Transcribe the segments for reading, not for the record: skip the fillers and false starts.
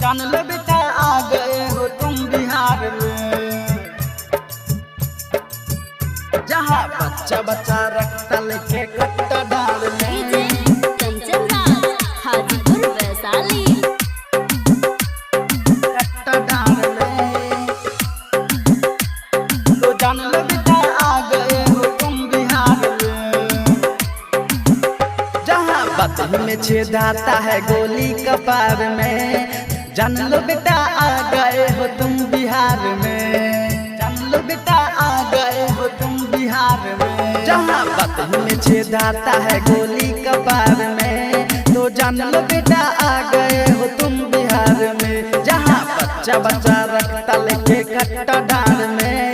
जान लो बेटा आ गए हो तुम बिहार में, जहाँ बच्चा बच्चा रखता लेके कट्टा डाल में। कंचन राज हाजीपुर वैशाली। कट्टा डाल में तो जान लो बेटा आ गए हो तुम बिहार में, जहाँ बदन में छेद आता है गोली कपार में। जान लो बेटा आ गए हो तुम बिहार में, जान लो बेटा आ गए हो तुम बिहार में, जहाँ बदन में छेद आता है गोली कपार में। तो जान लो बेटा आ गए हो तुम बिहार में, जहाँ बच्चा बच्चा रखता लेके कट्टा डाल में,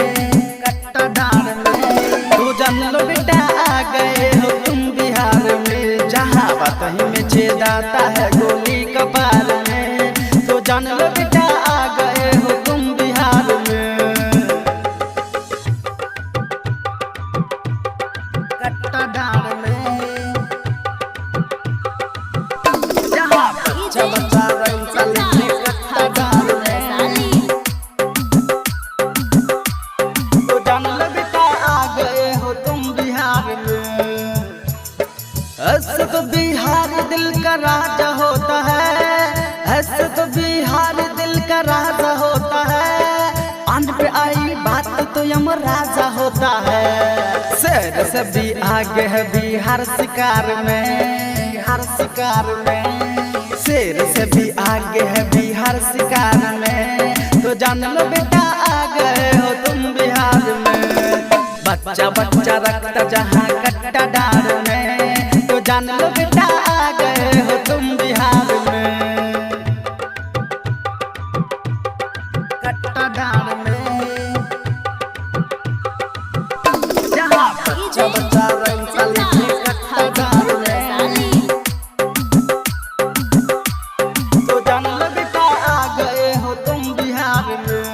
कट्टा डाल में। तो जान लो बेटा आ गए हो तुम बिहार में, जहाँ बदन में छेद आता है गोली कपार में। तो जान लो बेटा आ गए हो तुम बिहार में, कट्टा डाल में, जहाँ बच्चा बच्चा रखता लेके कट्टा डाल में। तो जान लो बेटा आ गए हो तुम बिहार में। ऐसे तो बिहार दिल का राजा होता है, ऐसे तो बिहार दिल का राजा होता है। आंध पे आई बात तो यम राजा होता है। शेर से भी आगे है बिहार शिकार में, बिहार शिकार में। शेर से भी आगे है बिहार शिकार में। तो जान लो बेटा आ गए हो तुम बिहार में, बच्चा बच्चा रखता जहाँ कट्टा डाल में। तो जान लो बेटा आ गए हो तुम बिहार में, कट्टा डाल में, जहाँ बच्चा बच्चा रखता लेके कट्टा डाल में। तो जान लो बेटा आ गए हो तुम बिहार में।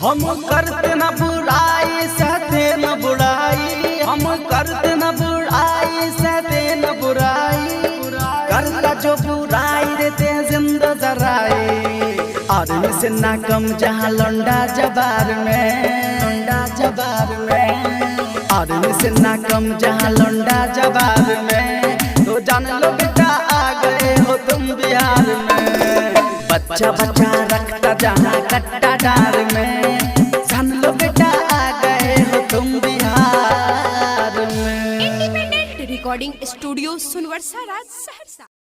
हम करते न बुराई सहते न बुराई, हम करते न बुराई सहते न बुराई। करता जो बुराई देते हैं जिंदा जराई। आदमी से ना कम जहाँ लौंडा जबार में, लौंडा जबार में। आदमी से ना कम जहाँ लौंडा जबार में। तो जान लो बेटा आ गए हो तुम बिहार में, बच्चा बच्चा रखता जहाँ कट्टा डाल में। जान लो बेटा आ गए हो तुम बिहार में। इंडिपेंडेंट रिकॉर्डिंग स्टूडियो सुनवरसा राज सहरसा।